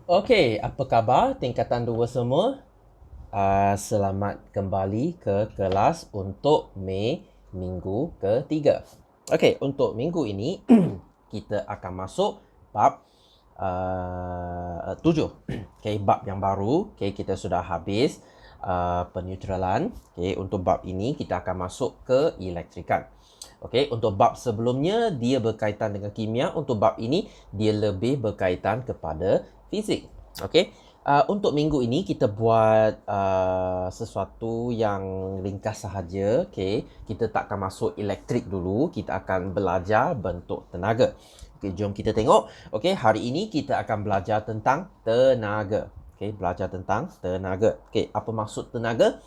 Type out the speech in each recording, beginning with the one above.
Okey, apa khabar tingkatan 2 semua? Selamat kembali ke kelas untuk minggu ketiga. Okey, untuk minggu ini kita akan masuk bab 7. Okey, bab yang baru. Okey, kita sudah habis peneutralan. Okey, untuk bab ini kita akan masuk ke elektrikan. Okey, untuk bab sebelumnya dia berkaitan dengan kimia. Untuk bab ini dia lebih berkaitan kepada fizik. Okey. Untuk minggu ini kita buat sesuatu yang ringkas sahaja. Okey, kita tak akan masuk elektrik dulu. Kita akan belajar bentuk tenaga. Okey, jom kita tengok. Okey, hari ini kita akan belajar tentang tenaga. Okey, belajar tentang tenaga. Okey, apa maksud tenaga?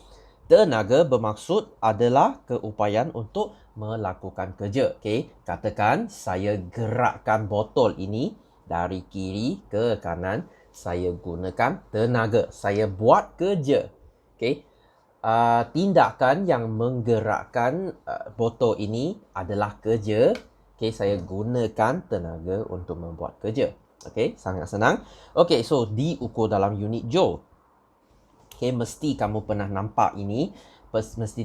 Tenaga bermaksud adalah keupayaan untuk melakukan kerja. Okey, katakan saya gerakkan botol ini dari kiri ke kanan. Saya gunakan tenaga. Saya buat kerja. Okey. Tindakan yang menggerakkan botol ini adalah kerja. Okey, saya gunakan tenaga untuk membuat kerja. Okey, sangat senang. Okey, so diukur dalam unit joule. Okey, mesti kamu pernah nampak ini. Mesti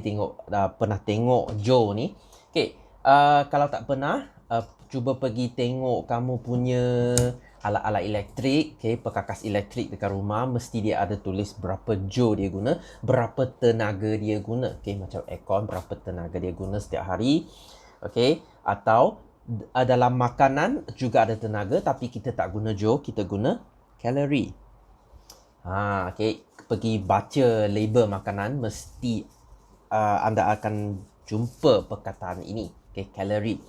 pernah tengok joule ni. Okey, kalau tak pernah, cuba pergi tengok kamu punya alat-alat elektrik, perkakas elektrik dekat rumah, mesti dia ada tulis berapa joule dia guna, berapa tenaga dia guna. Macam aircon, berapa tenaga dia guna setiap hari. Atau dalam makanan juga ada tenaga, tapi kita tak guna joule, kita guna kalori. Pergi baca label makanan, mesti anda akan jumpa perkataan ini. Kalori.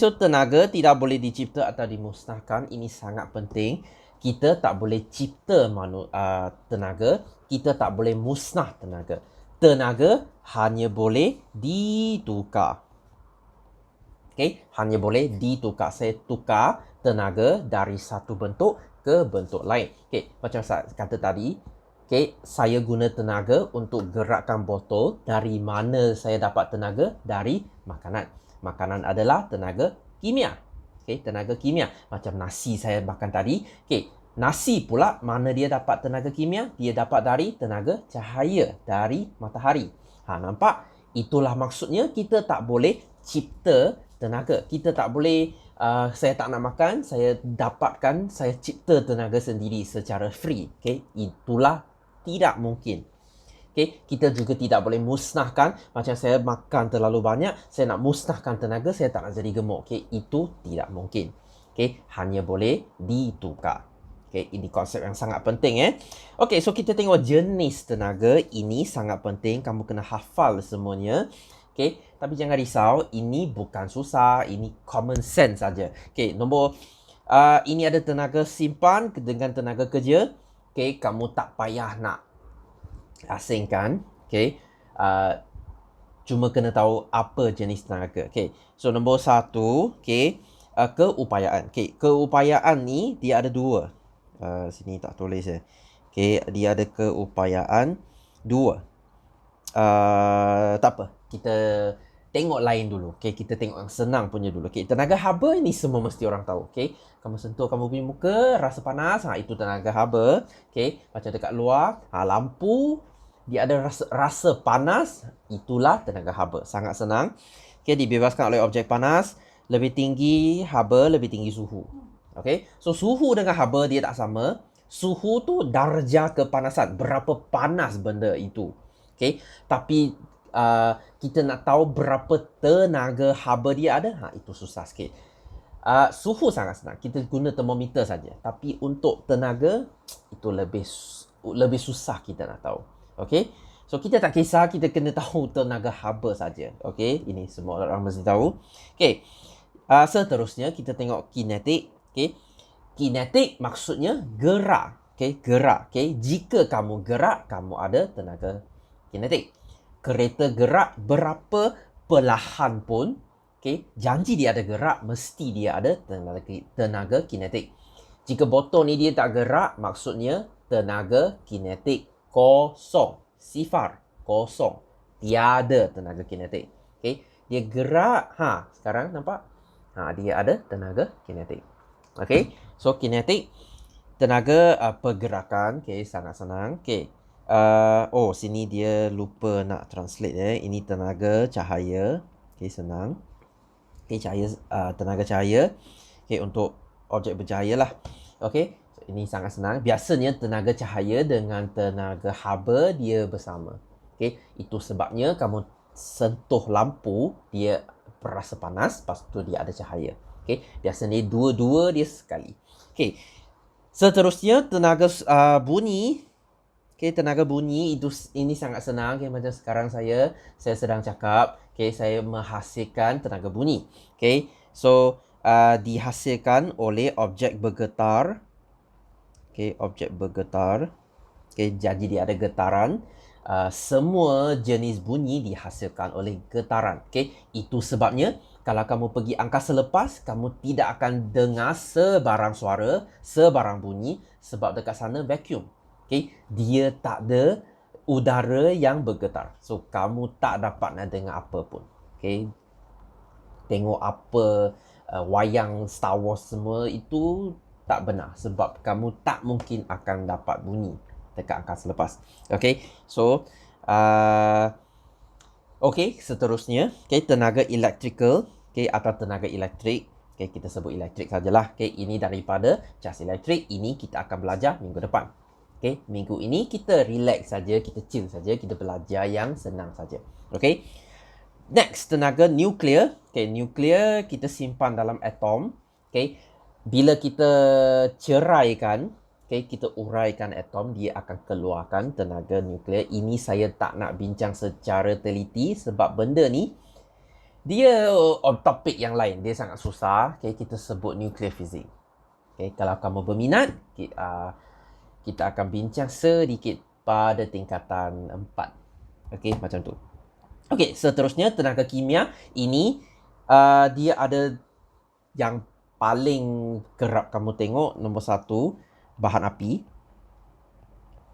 So tenaga tidak boleh dicipta atau dimusnahkan. Ini sangat penting. Kita tak boleh cipta tenaga. Kita tak boleh musnah tenaga. Tenaga hanya boleh ditukar. Hanya boleh ditukar. Saya tukar tenaga dari satu bentuk ke bentuk lain. Macam saya kata tadi, saya guna tenaga untuk gerakkan botol. Dari mana saya dapat tenaga? Dari makanan. Makanan adalah tenaga kimia. Tenaga kimia. Macam nasi saya makan tadi. Nasi pula mana dia dapat tenaga kimia? Dia dapat dari tenaga cahaya dari matahari. Nampak? Itulah maksudnya kita tak boleh cipta tenaga. Kita tak boleh saya tak nak makan, saya dapatkan, saya cipta tenaga sendiri secara free. Itulah tidak mungkin. Kita juga tidak boleh musnahkan. Macam saya makan terlalu banyak, saya nak musnahkan tenaga, saya tak nak jadi gemuk. Itu tidak mungkin. Hanya boleh ditukar. Ini konsep yang sangat penting. So kita tengok jenis tenaga. Ini sangat penting, kamu kena hafal semuanya. Tapi jangan risau, ini bukan susah, ini common sense saja. Ini ada tenaga simpan dengan tenaga kerja. Kamu tak payah nak asingkan. Cuma kena tahu apa jenis tenaga. So nombor 1, keupayaan. Keupayaan ni dia ada 2. Sini tak tulis ya. Dia ada keupayaan 2. Tak apa, kita tengok lain dulu. Kita tengok yang senang punya dulu. Tenaga haba ni semua mesti orang tahu. Kamu sentuh kamu punya muka, rasa panas, itu tenaga haba. Macam dekat luar, lampu, dia ada rasa panas, itulah tenaga haba. Sangat senang. Dibebaskan oleh objek panas, lebih tinggi haba, lebih tinggi suhu. So suhu dengan haba dia tak sama. Suhu tu darjah kepanasan, berapa panas benda itu. Tapi kita nak tahu berapa tenaga haba dia ada, itu susah sikit. Suhu sangat senang, kita guna termometer saja. Tapi untuk tenaga, itu lebih susah kita nak tahu. So kita tak kisah, kita kena tahu tenaga haba saja. Ini semua orang mesti tahu. Seterusnya kita tengok kinetik. Kinetik maksudnya gerak. Gerak. Jika kamu gerak, kamu ada tenaga kinetik. Kereta gerak berapa perlahan pun, janji dia ada gerak, mesti dia ada tenaga kinetik. Jika botol ni dia tak gerak, maksudnya tenaga kinetik kosong. Sifar, kosong. Tiada tenaga kinetik. Dia gerak, sekarang nampak? Dia ada tenaga kinetik. So kinetik. tenaga pergerakan. Okay, sangat senang. Okay. Sini dia lupa nak translate. Ini tenaga cahaya. Okay, senang. Okay, tenaga cahaya. Okay, untuk objek bercahaya lah. Okay, ini sangat senang. Biasanya tenaga cahaya dengan tenaga haba dia bersama. Okay, itu sebabnya kamu sentuh lampu, dia berasa panas, lepas tu dia ada cahaya. Okay, biasanya dua-dua dia sekali. Okay, seterusnya tenaga bunyi. Okay, tenaga bunyi ini sangat senang. Okay, macam sekarang saya sedang cakap. Okay, saya menghasilkan tenaga bunyi. Okay, so dihasilkan oleh objek bergetar. Okay, objek bergetar. Okay, jadi dia ada getaran. Semua jenis bunyi dihasilkan oleh getaran. Okay, itu sebabnya kalau kamu pergi angkasa lepas, kamu tidak akan dengar sebarang suara, sebarang bunyi sebab dekat sana vacuum. Okay, dia tak ada udara yang bergetar. So, kamu tak dapat nak dengar apa pun. Okay, tengok apa wayang Star Wars semua itu tak benar sebab kamu tak mungkin akan dapat bunyi dekat angkasa lepas. Okay, so seterusnya, okay, tenaga electrical, okay, atau tenaga elektrik. Okay, kita sebut elektrik sajalah. Okay, ini daripada cas elektrik. Ini kita akan belajar minggu depan. Okay, minggu ini kita relax saja, kita chill saja, kita belajar yang senang saja. Okay, next, tenaga nuklear. Okay, nuklear kita simpan dalam atom. Okay, bila kita ceraikan, okay, kita uraikan atom, dia akan keluarkan tenaga nuklear. Ini saya tak nak bincang secara teliti sebab benda ni dia on topik yang lain. Dia sangat susah. Okay, kita sebut nuclear physics. Okay, kalau kamu berminat, kita akan bincang sedikit pada tingkatan 4. Okay, macam tu. Okay, seterusnya tenaga kimia. Ini dia ada yang paling kerap kamu tengok. Nombor 1, bahan api.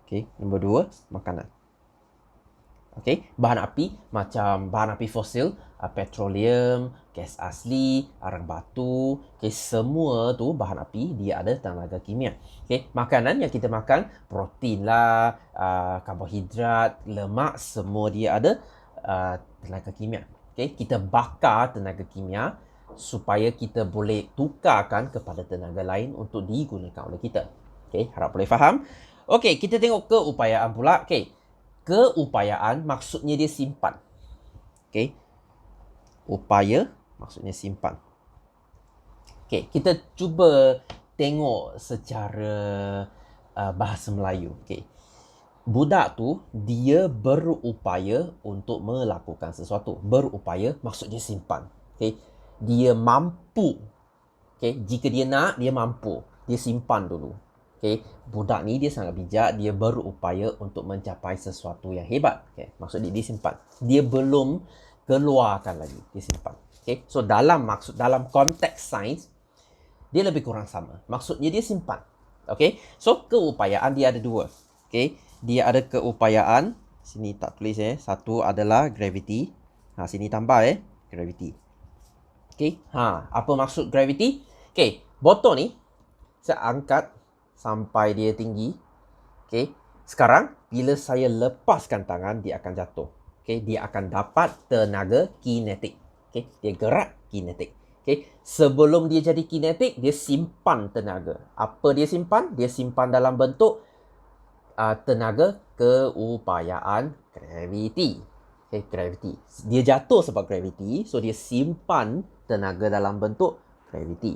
Okay, nombor 2, makanan. Okay, bahan api macam bahan api fosil, petroleum, gas asli, arang batu. Okay, semua tu bahan api, dia ada tenaga kimia. Okay, makanan yang kita makan, protein lah, karbohidrat, lemak, semua dia ada tenaga kimia. Okay, kita bakar tenaga kimia supaya kita boleh tukarkan kepada tenaga lain untuk digunakan oleh kita. Okay, harap boleh faham. Okay, kita tengok keupayaan pula. Okay, keupayaan maksudnya dia simpan. Okay, upaya maksudnya simpan. Okay, kita cuba tengok secara bahasa Melayu. Okay, budak tu dia berupaya untuk melakukan sesuatu. Berupaya maksudnya simpan. Okay, dia mampu. Okay, jika dia nak, dia mampu. Dia simpan dulu. Okay, budak ni dia sangat bijak. Dia berupaya untuk mencapai sesuatu yang hebat. Okay, maksud dia simpan. Dia belum keluarkan lagi. Dia simpan. Okay, so dalam konteks sains, dia lebih kurang sama. Maksudnya dia simpan. Okay, so keupayaan dia ada 2. Okay, dia ada keupayaan. Sini tak tulis Satu adalah gravity. Sini tambah gravity. Okay, apa maksud gravity? Okay, botol ni saya angkat sampai dia tinggi. Okay, sekarang bila saya lepaskan tangan, dia akan jatuh. Okay, dia akan dapat tenaga kinetik. Okay, dia gerak kinetik. Okay, sebelum dia jadi kinetik, dia simpan tenaga. Apa dia simpan? Dia simpan dalam bentuk tenaga keupayaan gravity. Okay, gravity. Dia jatuh sebab gravity, so dia simpan tenaga dalam bentuk gravity.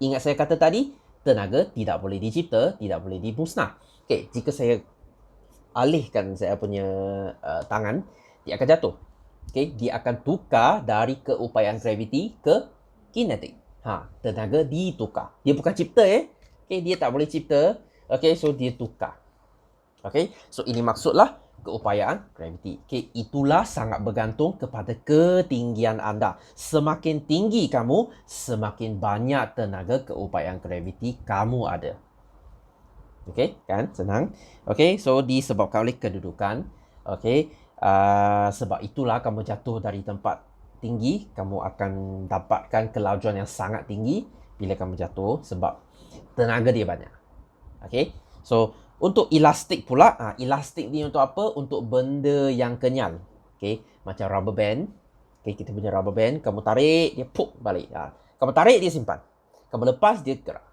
Ingat saya kata tadi, tenaga tidak boleh dicipta, tidak boleh dimusnah. Okay, jika saya alihkan saya punya tangan, dia akan jatuh. Okay, dia akan tukar dari keupayaan gravity ke kinetik. Tenaga ditukar. Dia bukan cipta Okay, dia tak boleh cipta. Okay, so dia tukar. Okay, so ini maksudlah keupayaan gravity. Okay, itulah sangat bergantung kepada ketinggian anda. Semakin tinggi kamu, semakin banyak tenaga keupayaan gravity kamu ada. Okay, kan? Senang. Okay, so disebabkan oleh kedudukan. Okay, sebab itulah kamu jatuh dari tempat tinggi, kamu akan dapatkan kelajuan yang sangat tinggi bila kamu jatuh sebab tenaga dia banyak. Okay. So, untuk elastik pula, elastik ni untuk apa? Untuk benda yang kenyal. Okay. Macam rubber band. Okay, kita punya rubber band, kamu tarik, dia puk balik. Kamu tarik, dia simpan. Kamu lepas, dia gerak.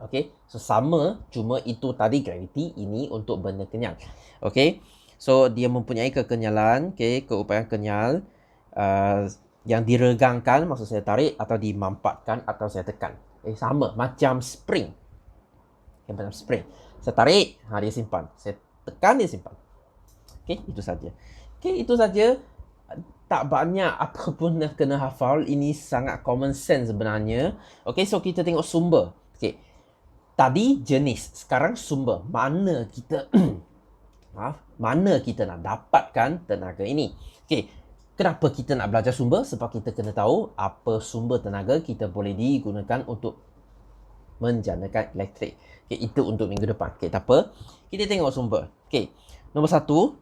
Okay. So, sama, cuma itu tadi gravity, ini untuk benda kenyal. Okay. So, dia mempunyai kekenyalan, okay, keupayaan kenyal. Yang diregangkan, maksud saya tarik, atau dimampatkan, atau saya tekan. Sama, macam spring. Okay, macam spring. Saya tarik, dia simpan. Saya tekan, dia simpan. Okay, itu saja. Okay, itu saja. Tak banyak apa pun nak kena hafal. Ini sangat common sense sebenarnya. Okay, so kita tengok sumber. Okay, tadi jenis, sekarang sumber. Mana kita mana kita nak dapatkan tenaga ini? Okay, kenapa kita nak belajar sumber? Sebab kita kena tahu apa sumber tenaga kita boleh digunakan untuk menjanakan elektrik. Okay, itu untuk minggu depan. Okay, tak apa. Kita tengok sumber. Okay, nombor satu.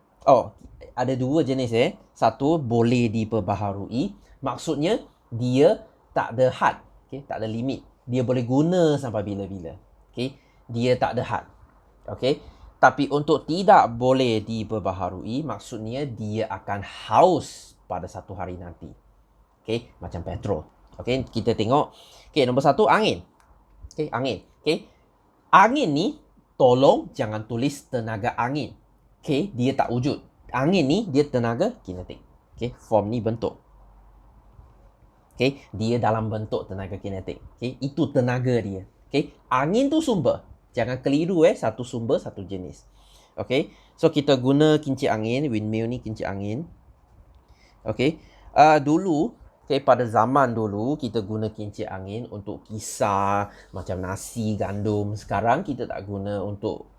Ada dua jenis Satu, boleh diperbaharui. Maksudnya, dia tak ada had. Okay, tak ada limit. Dia boleh guna sampai bila-bila. Okay, dia tak ada had. Okay, tapi untuk tidak boleh diperbaharui, maksudnya dia akan haus pada satu hari nanti. Okay, macam petrol. Okay, kita tengok. Okay, nombor satu, angin. Okay, angin. Okay, angin ni, tolong jangan tulis tenaga angin. Okay, dia tak wujud. Angin ni, dia tenaga kinetik. Okay, form ni bentuk. Okay, dia dalam bentuk tenaga kinetik. Okay, itu tenaga dia. Okay, angin tu sumber. Jangan keliru satu sumber, satu jenis. Okay, so kita guna kincir angin. Windmill ni kincir angin. Okay, dulu, okay, pada zaman dulu, kita guna kincir angin untuk kisar macam nasi, gandum. Sekarang kita tak guna untuk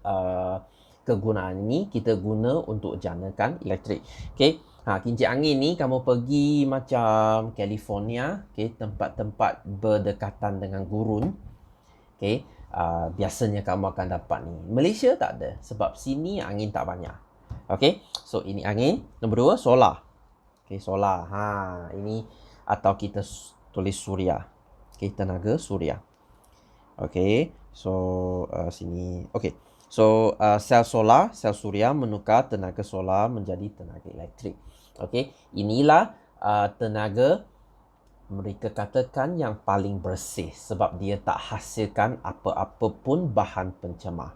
kegunaan ini, kita guna untuk janakan elektrik. Okay, kincir angin ni kamu pergi macam California, okay, tempat-tempat berdekatan dengan gurun. Okay, biasanya kamu akan dapat ni. Malaysia tak ada, sebab sini angin tak banyak. Okay, so ini angin. Nombor dua, solar. Okay, solar. Ini atau kita tulis suria. Okay, tenaga suria. Okay, so sini. Okay, so sel solar, sel suria menukar tenaga solar menjadi tenaga elektrik. Okay, inilah tenaga mereka katakan yang paling bersih sebab dia tak hasilkan apa-apa pun bahan pencemar.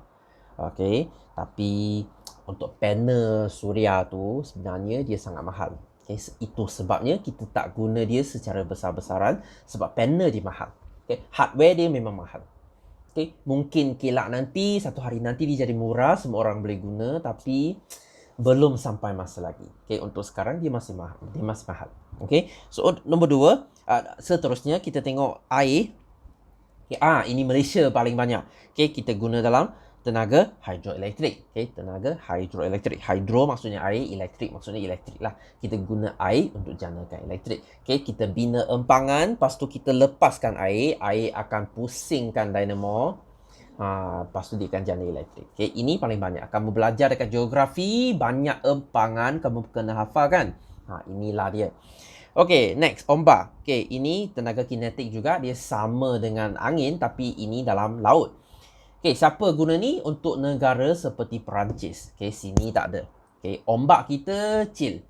Okay, tapi untuk panel suria tu sebenarnya dia sangat mahal. Okay, itu sebabnya kita tak guna dia secara besar-besaran sebab panel dia mahal. Okay, hardware dia memang mahal. Okay, mungkin kelak nanti, satu hari nanti dia jadi murah, semua orang boleh guna, tapi belum sampai masa lagi. Okay, untuk sekarang dia masih mahal. Okay, so nombor dua, seterusnya kita tengok air. Okay, ini Malaysia paling banyak. Okay, kita guna dalam tenaga hidroelektrik. Okay, tenaga hidroelektrik. Hydro maksudnya air, elektrik maksudnya elektrik lah. Kita guna air untuk janakan elektrik. Okay, kita bina empangan, lepas tu kita lepaskan air. Air akan pusingkan dinamo. Lepas tu dia akan jana elektrik. Okay, ini paling banyak. Kamu belajar dekat geografi, banyak empangan kamu kena hafal kan. Inilah dia. Okay, next, ombak. Okay, ini tenaga kinetik juga. Dia sama dengan angin, tapi ini dalam laut. Okay, siapa guna ni? Untuk negara seperti Perancis. Okay, sini tak ada. Okay, ombak kita chill.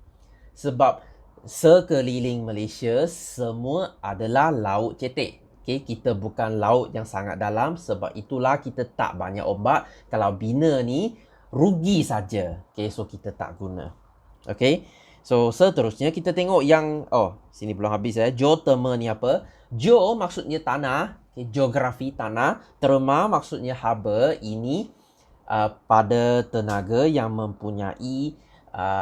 Sebab sekeliling Malaysia semua adalah laut cetek. Okay, kita bukan laut yang sangat dalam. Sebab itulah kita tak banyak ombak. Kalau bina ni, rugi saja. Okay, so kita tak guna. Okay, so seterusnya kita tengok yang... sini belum habis Geothermal ni apa? Geo maksudnya tanah. Okay, geografi tanah. Therma maksudnya haba. Ini pada tenaga yang mempunyai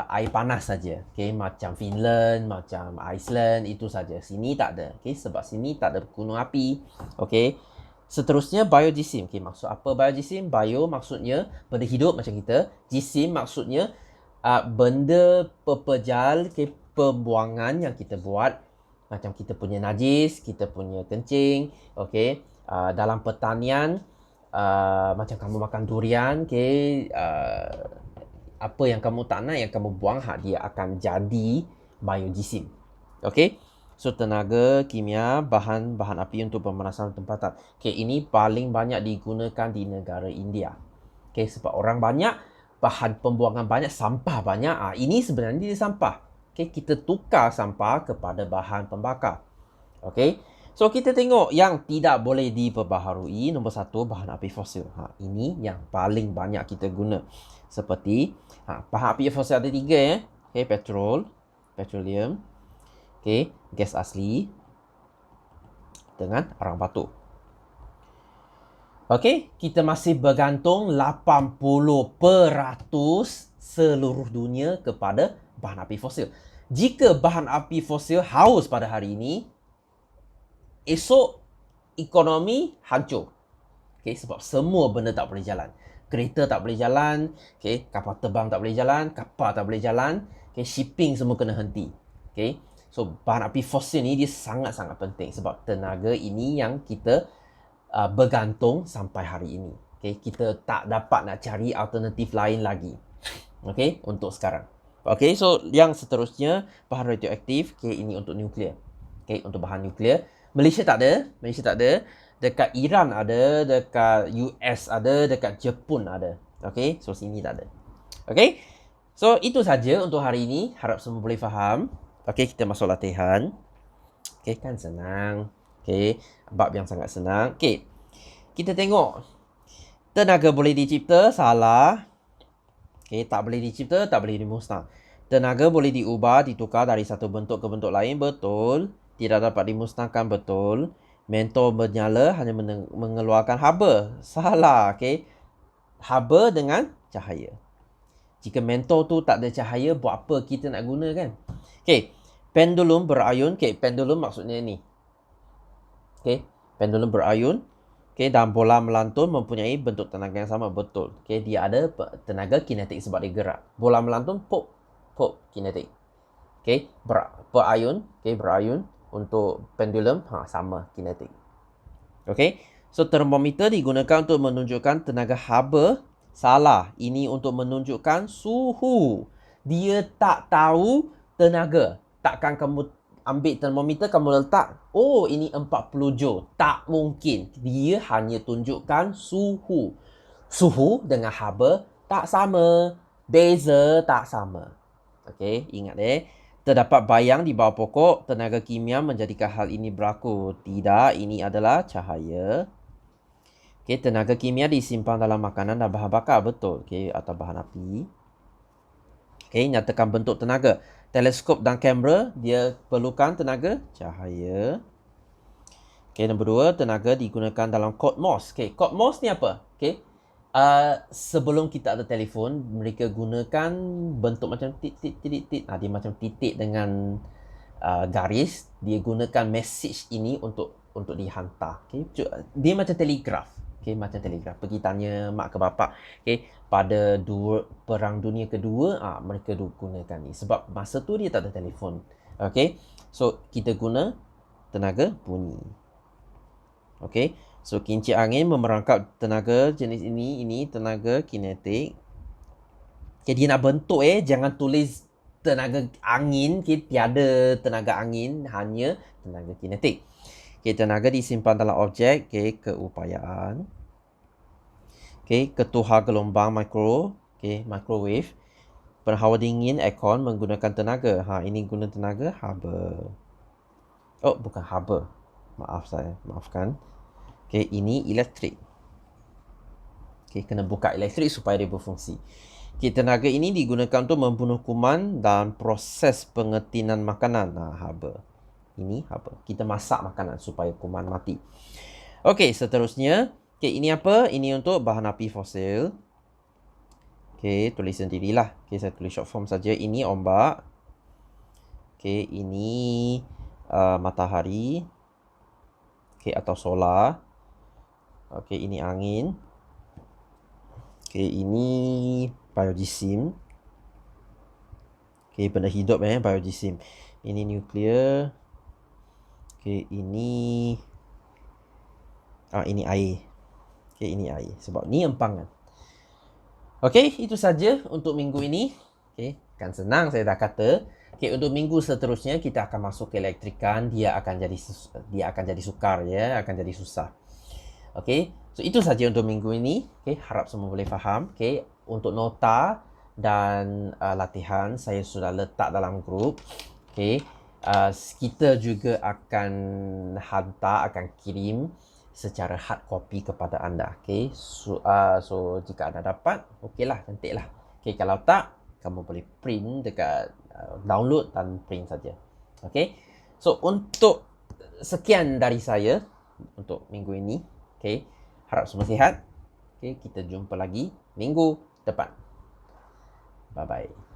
air panas saja. Okay, macam Finland, macam Iceland, itu saja. Sini tak ada. Okay, sebab sini tak ada gunung api. Okay, seterusnya biojisim. Okay, maksud apa biojisim? Bio maksudnya benda hidup macam kita. Jisim maksudnya benda pepejal, okay, pembuangan yang kita buat. Macam kita punya najis, kita punya kencing, okay. Dalam pertanian, macam kamu makan durian, okay. Apa yang kamu tak nak, yang kamu buang, dia akan jadi biojisim. Okay. So, tenaga kimia, bahan api untuk pemanasan tempatan. Okay, ini paling banyak digunakan di negara India. Okay, sebab orang banyak, bahan pembuangan banyak, sampah banyak. Ini sebenarnya dia sampah. Okay, kita tukar sampah kepada bahan pembakar. Okay, so kita tengok yang tidak boleh diperbaharui. Nombor 1, bahan api fosil. Ini yang paling banyak kita guna. Seperti bahan api fosil ada 3 Okay, petroleum, okay, gas asli dengan arang batu. Okay, kita masih bergantung 80% seluruh dunia kepada bahan api fosil. Jika bahan api fosil haus pada hari ini, esok ekonomi hancur. Okay, sebab semua benda tak boleh jalan. Kereta tak boleh jalan, okay, kapal terbang tak boleh jalan, kapal tak boleh jalan, okay, shipping semua kena henti. Okay, so bahan api fosil ni dia sangat-sangat penting sebab tenaga ini yang kita bergantung sampai hari ini. Okay, kita tak dapat nak cari alternatif lain lagi. Okay, untuk sekarang. Okay, so yang seterusnya bahan radioaktif. Okay, ini untuk nuklear. Okay, untuk bahan nuklear. Malaysia tak ada. Dekat Iran ada, dekat US ada, dekat Jepun ada. Okay, so sini tak ada. Okay, so itu saja untuk hari ini. Harap semua boleh faham. Okay, kita masuk latihan. Okay, kan senang. Okay, bab yang sangat senang. Okay, kita tengok. Tenaga boleh dicipta, salah. Okay, tak boleh dicipta, tak boleh dimusnah. Tenaga boleh diubah, ditukar dari satu bentuk ke bentuk lain, betul. Tidak dapat dimusnahkan, betul. Mentor menyala hanya mengeluarkan haba, salah. Okay, haba dengan cahaya. Jika mentor tu tak ada cahaya, buat apa kita nak guna kan? Okay, pendulum berayun. Okay, pendulum maksudnya ni. Okay, pendulum berayun. Okay, dan bola melantun mempunyai bentuk tenaga yang sama, betul. Okay, dia ada tenaga kinetik sebab dia gerak. Bola melantun, pop, kinetik. Okay, berayun. Okay, berayun. Untuk pendulum, sama, kinetik. Okay, so termometer digunakan untuk menunjukkan tenaga haba. Salah, ini untuk menunjukkan suhu. Dia tak tahu tenaga. Takkan kamu ambil termometer, kamu letak, oh ini 40 joule. Tak mungkin. Dia hanya tunjukkan suhu. Suhu dengan haba tak sama. Beza tak sama. Okay, ingat Terdapat bayang di bawah pokok, tenaga kimia menjadikan hal ini berlaku. Tidak, ini adalah cahaya. Okay, tenaga kimia disimpan dalam makanan dan bahan bakar, betul. Okay, atau bahan api. Okay, nyatakan bentuk tenaga. Teleskop dan kamera, dia perlukan tenaga cahaya. Okay, nombor 2, tenaga digunakan dalam kod Morse. Okay, kod Morse ni apa? Okay, sebelum kita ada telefon, mereka gunakan bentuk macam titik. Dia macam titik dengan garis. Dia gunakan message ini untuk dihantar. Okay, dia macam telegraf. Okay, macam telegraf. Pergi tanya mak ke bapak. Okay, pada Perang Dunia Kedua, mereka gunakan ni. Sebab masa tu dia tak ada telefon. Okay, so kita guna tenaga bunyi. Okay, so kincir angin memerangkap tenaga jenis ini tenaga kinetik. Okay, dia nak bentuk jangan tulis tenaga angin. Okay, tiada tenaga angin, hanya tenaga kinetik. Okay, tenaga disimpan dalam objek. Okay, keupayaan. Okay, ketuhar gelombang mikro. Okay, microwave. Penghawa dingin aircon menggunakan tenaga. Ini guna tenaga haba. Oh, bukan haba. Maafkan. Okay, ini elektrik. Okay, kena buka elektrik supaya dia berfungsi. Okay, tenaga ini digunakan untuk membunuh kuman dan proses pengetinan makanan. Haba. Ini haba. Kita masak makanan supaya kuman mati. Okay, seterusnya. Okay, ini apa? Ini untuk bahan api fosil. Okay, tulis sendirilah. Okay, saya tulis short form saja. Ini ombak. Okay, ini matahari. Okay, atau solar. Okay, ini angin. Okay, ini biojisim. Okay, benda hidup biojisim. Ini nuklear. Okay, ini air. Okay, ini air. Sebab ni empangan. Okay, itu saja untuk minggu ini. Okay, kan senang saya dah kata. Okay, untuk minggu seterusnya kita akan masuk ke elektrikan, dia akan jadi sukar ya, akan jadi susah. Okay, so itu saja untuk minggu ini. Okay, harap semua boleh faham. Okay, untuk nota dan latihan saya sudah letak dalam grup. Okay, kita juga akan akan kirim secara hard copy kepada anda. Okay, so jika anda dapat, okeylah, cantiklah. Okay, kalau tak, kamu boleh print dekat download dan print saja. Okay, so untuk sekian dari saya untuk minggu ini. Okay, harap semua sihat. Okay, kita jumpa lagi minggu depan. Bye bye.